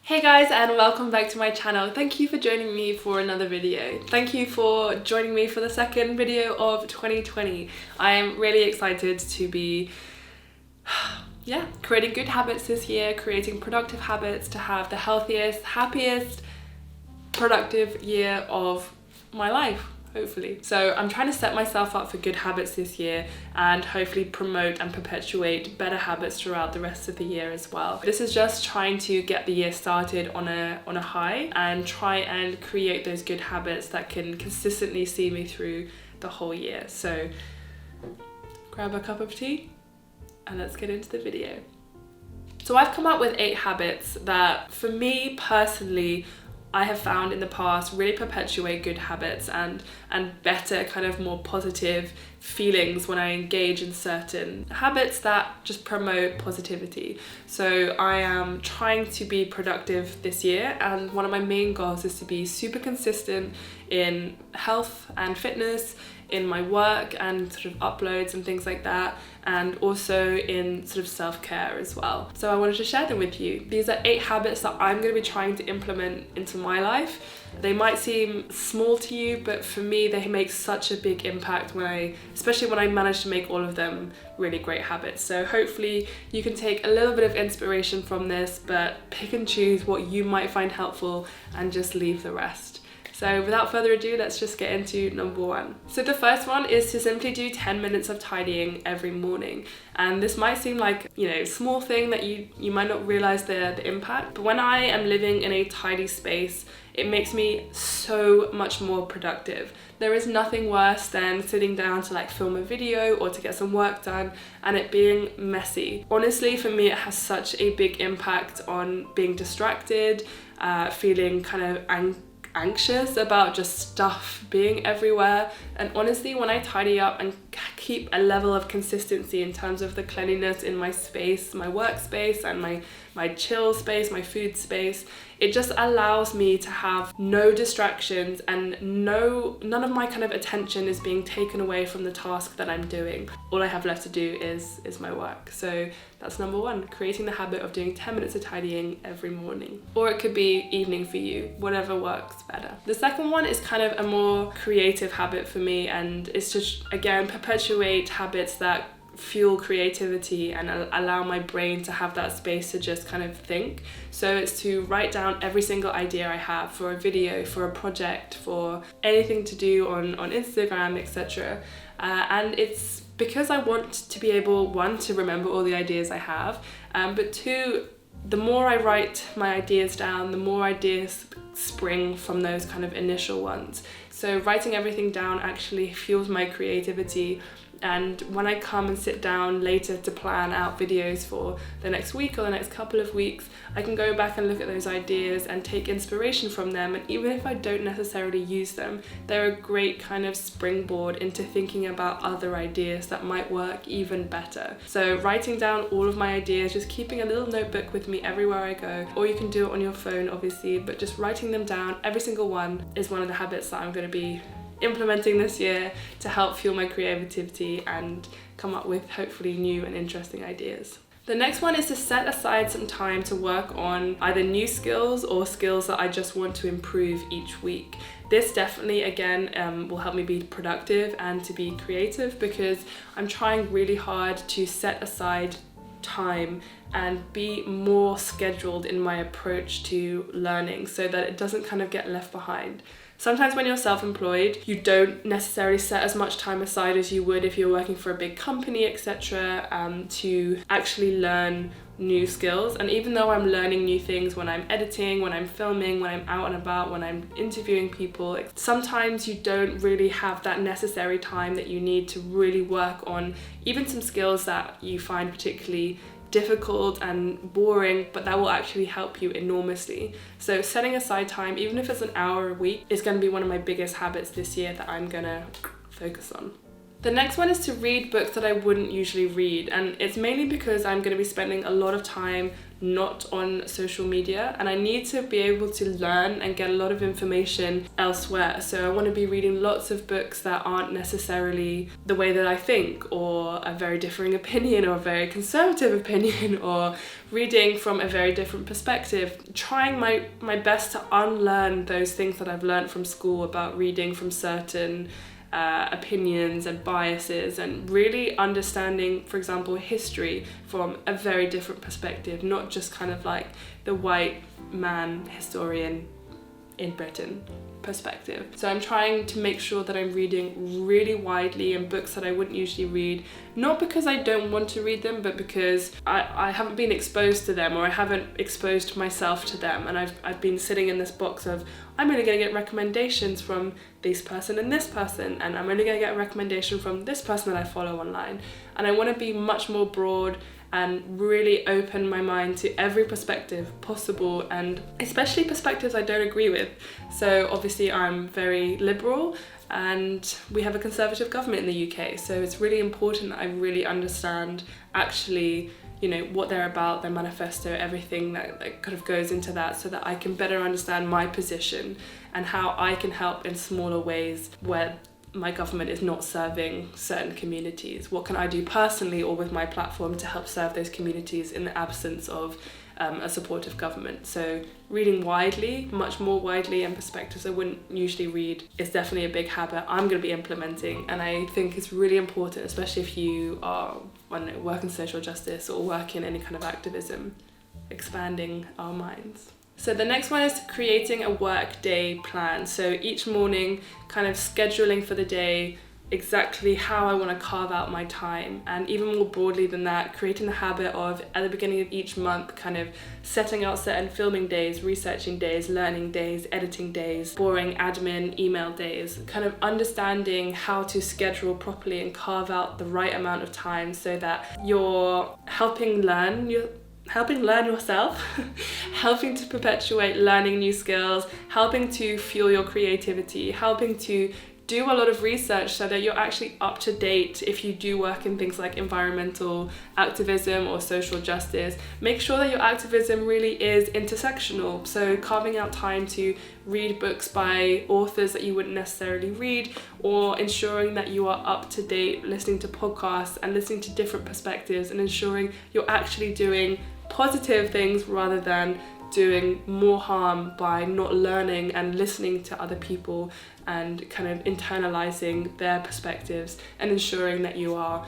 Hey guys, and welcome back to my channel. Thank you for joining me for another video. Thank you for joining me for the second video of 2020. I am really excited to be creating good habits this year, creating productive habits to have the healthiest, happiest, productive year of my life, hopefully. So I'm trying to set myself up for good habits this year and hopefully promote and perpetuate better habits throughout the rest of the year as well. This is just trying to get the year started on a high and try and create those good habits that can consistently see me through the whole year. So grab a cup of tea and let's get into the video. So I've come up with 8 habits that for me personally I have found in the past really perpetuate good habits and better kind of more positive feelings when I engage in certain habits that just promote positivity. So I am trying to be productive this year, and one of my main goals is to be super consistent in health and fitness, in my work and sort of uploads and things like that, and also in sort of self-care as well. So I wanted to share them with you. These are 8 habits that I'm going to be trying to implement into my life. They might seem small to you, but for me they make such a big impact especially when I manage to make all of them really great habits. So hopefully you can take a little bit of inspiration from this, but pick and choose what you might find helpful and just leave the rest. So without further ado, let's just get into number 1. So the first one is to simply do 10 minutes of tidying every morning. And this might seem like, small thing that you might not realize the impact, but when I am living in a tidy space, it makes me so much more productive. There is nothing worse than sitting down to film a video or to get some work done and it being messy. Honestly, for me, it has such a big impact on being distracted, feeling kind of anxious about just stuff being everywhere. And honestly, when I tidy up and keep a level of consistency in terms of the cleanliness in my space, my workspace and my chill space, my food space, it just allows me to have no distractions and none of my kind of attention is being taken away from the task that I'm doing. All I have left to do is my work. So that's number 1, creating the habit of doing 10 minutes of tidying every morning. Or it could be evening for you, whatever works better. The second one is kind of a more creative habit for me, and it's to, again, perpetuate habits that fuel creativity and allow my brain to have that space to just kind of think. So it's to write down every single idea I have for a video, for a project, for anything to do on Instagram, etc. And it's because I want to be able, 1, to remember all the ideas I have, but 2, the more I write my ideas down, the more ideas spring from those kind of initial ones. So writing everything down actually fuels my creativity. And when I come and sit down later to plan out videos for the next week or the next couple of weeks, I can go back and look at those ideas and take inspiration from them. And even if I don't necessarily use them, they're a great kind of springboard into thinking about other ideas that might work even better. So writing down all of my ideas, just keeping a little notebook with me everywhere I go, or you can do it on your phone obviously, but just writing them down, every single one, is one of the habits that I'm going to be implementing this year to help fuel my creativity and come up with hopefully new and interesting ideas. The next one is to set aside some time to work on either new skills or skills that I just want to improve each week. This definitely, again, will help me be productive and to be creative, because I'm trying really hard to set aside time and be more scheduled in my approach to learning so that it doesn't kind of get left behind. Sometimes when you're self-employed, you don't necessarily set as much time aside as you would if you're working for a big company, etc., to actually learn new skills. And even though I'm learning new things when I'm editing, when I'm filming, when I'm out and about, when I'm interviewing people, sometimes you don't really have that necessary time that you need to really work on even some skills that you find particularly difficult and boring, but that will actually help you enormously. So setting aside time, even if it's an hour a week, is going to be one of my biggest habits this year that I'm going to focus on. The next one is to read books that I wouldn't usually read, and it's mainly because I'm going to be spending a lot of time not on social media, and I need to be able to learn and get a lot of information elsewhere. So I want to be reading lots of books that aren't necessarily the way that I think, or a very differing opinion, or a very conservative opinion, or reading from a very different perspective, trying my best to unlearn those things that I've learned from school about reading from certain opinions and biases, and really understanding, for example, history from a very different perspective, not just kind of like the white man historian in Britain perspective. So I'm trying to make sure that I'm reading really widely in books that I wouldn't usually read, not because I don't want to read them, but because I haven't been exposed to them, or I haven't exposed myself to them, and I've been sitting in this box of, I'm only going to get recommendations from this person and this person, and I'm only going to get a recommendation from this person that I follow online. And I want to be much more broad and really open my mind to every perspective possible, and especially perspectives I don't agree with. So obviously I'm very liberal, and we have a conservative government in the UK, so it's really important that I really understand actually, you know, what they're about, their manifesto, everything that kind of goes into that, so that I can better understand my position and how I can help in smaller ways where my government is not serving certain communities. What can I do personally or with my platform to help serve those communities in the absence of a supportive government? So reading widely, much more widely, and perspectives I wouldn't usually read is definitely a big habit I'm going to be implementing, and I think it's really important, especially if you are, I don't know, work in social justice or work in any kind of activism, expanding our minds. So the next one is creating a Workday plan. So each morning, kind of scheduling for the day exactly how I want to carve out my time, and even more broadly than that, creating the habit of, at the beginning of each month, kind of setting out certain filming days, researching days, learning days, editing days, boring admin, email days, kind of understanding how to schedule properly and carve out the right amount of time so that you're helping learn yourself, helping to perpetuate learning new skills, helping to fuel your creativity, helping to do a lot of research so that you're actually up to date if you do work in things like environmental activism or social justice. Make sure that your activism really is intersectional, so carving out time to read books by authors that you wouldn't necessarily read, or ensuring that you are up to date listening to podcasts and listening to different perspectives, and ensuring you're actually doing positive things rather than doing more harm by not learning and listening to other people and kind of internalizing their perspectives, and ensuring that you are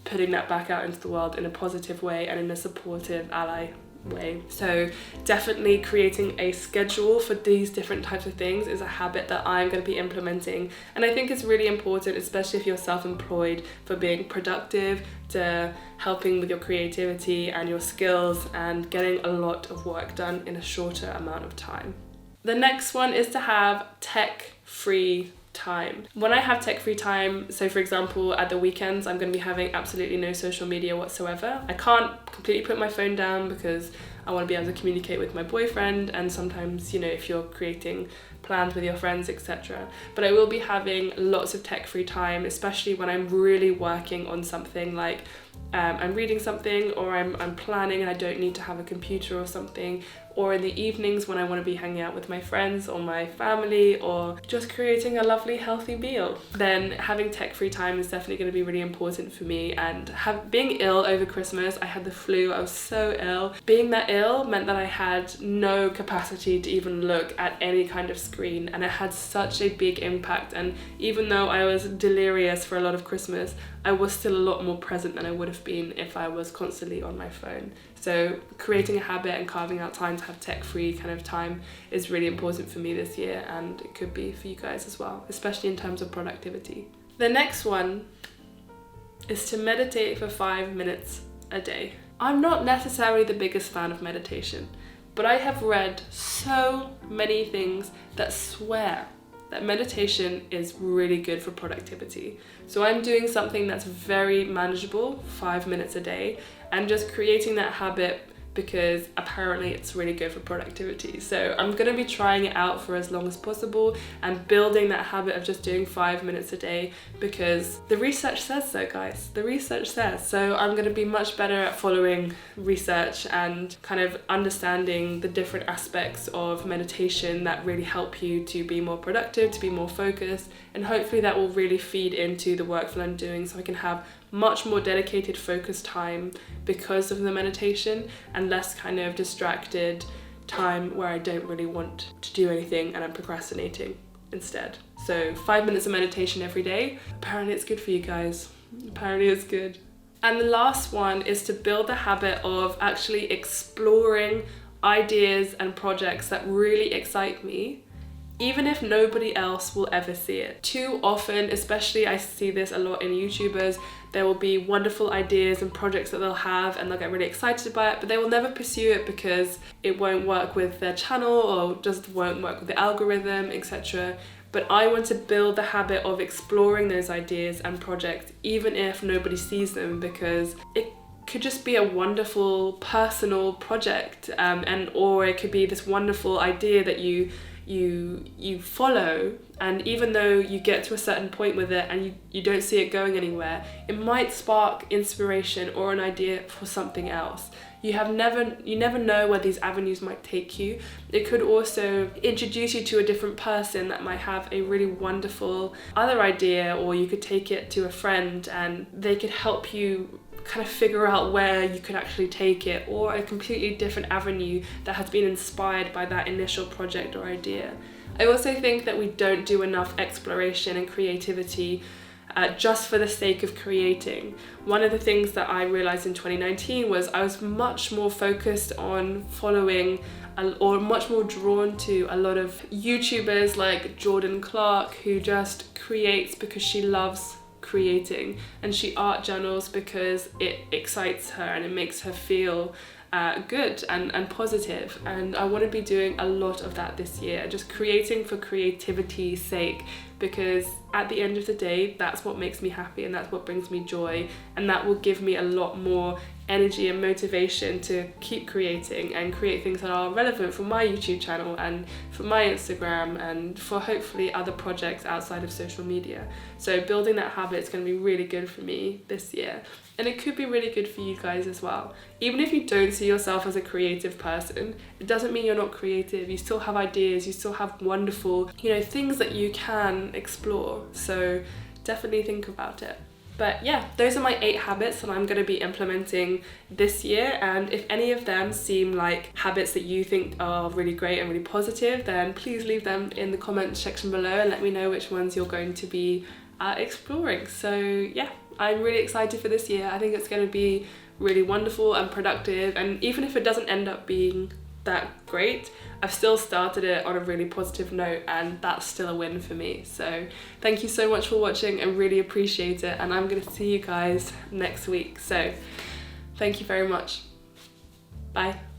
putting that back out into the world in a positive way and in a supportive ally way. So definitely creating a schedule for these different types of things is a habit that I'm going to be implementing, and I think it's really important, especially if you're self-employed, for being productive, to helping with your creativity and your skills and getting a lot of work done in a shorter amount of time. The next one is to have tech-free time. When I have tech-free time, so for example at the weekends, I'm going to be having absolutely no social media whatsoever. I can't completely put my phone down because I want to be able to communicate with my boyfriend, and sometimes, you know, if you're creating plans with your friends, etc. But I will be having lots of tech-free time, especially when I'm really working on something, like I'm reading something, or I'm planning and I don't need to have a computer or something, or in the evenings when I want to be hanging out with my friends or my family, or just creating a lovely healthy meal. Then having tech-free time is definitely going to be really important for me. And being ill over Christmas, I had the flu, I was so ill. Being that ill meant that I had no capacity to even look at any kind of screen, and it had such a big impact. And even though I was delirious for a lot of Christmas, I was still a lot more present than I would have been if I was constantly on my phone. So creating a habit and carving out time to have tech-free kind of time is really important for me this year, and it could be for you guys as well, especially in terms of productivity. The next one is to meditate for 5 minutes a day. I'm not necessarily the biggest fan of meditation, but I have read so many things that swear that meditation is really good for productivity. So I'm doing something that's very manageable, 5 minutes a day, and just creating that habit because apparently it's really good for productivity. So I'm going to be trying it out for as long as possible and building that habit of just doing 5 minutes a day, because the research says so, guys. The research says so. I'm going to be much better at following research and kind of understanding the different aspects of meditation that really help you to be more productive, to be more focused, and hopefully that will really feed into the workflow I'm doing, so I can have much more dedicated focused time because of the meditation and less kind of distracted time where I don't really want to do anything and I'm procrastinating instead. So 5 minutes of meditation every day. Apparently it's good for you guys. Apparently it's good. And the last one is to build the habit of actually exploring ideas and projects that really excite me, even if nobody else will ever see it. Too often, especially I see this a lot in YouTubers, there will be wonderful ideas and projects that they'll have and they'll get really excited by it, but they will never pursue it because it won't work with their channel or just won't work with the algorithm, etc. But I want to build the habit of exploring those ideas and projects even if nobody sees them, because it could just be a wonderful personal project, or it could be this wonderful idea that you follow, and even though you get to a certain point with it and you don't see it going anywhere, it might spark inspiration or an idea for something else. You never know where these avenues might take you. It could also introduce you to a different person that might have a really wonderful other idea, or you could take it to a friend and they could help you kind of figure out where you could actually take it, or a completely different avenue that has been inspired by that initial project or idea. I also think that we don't do enough exploration and creativity just for the sake of creating. One of the things that I realized in 2019 was I was much more focused on following or much more drawn to a lot of YouTubers like Jordan Clark, who just creates because she loves creating, and she art journals because it excites her and it makes her feel good and positive. And I want to be doing a lot of that this year, just creating for creativity's sake, because at the end of the day, that's what makes me happy and that's what brings me joy, and that will give me a lot more energy and motivation to keep creating and create things that are relevant for my YouTube channel and for my Instagram and for hopefully other projects outside of social media. So building that habit is going to be really good for me this year, and it could be really good for you guys as well. Even if you don't see yourself as a creative person, it doesn't mean you're not creative. You still have ideas, you still have wonderful, things that you can explore. So definitely think about it. But yeah, those are my 8 habits that I'm going to be implementing this year, and if any of them seem like habits that you think are really great and really positive, then please leave them in the comment section below and let me know which ones you're going to be exploring. So yeah, I'm really excited for this year. I think it's going to be really wonderful and productive, and even if it doesn't end up being that great, I've still started it on a really positive note, and that's still a win for me. So thank you so much for watching. I really appreciate it, and I'm going to see you guys next week. So thank you very much. Bye.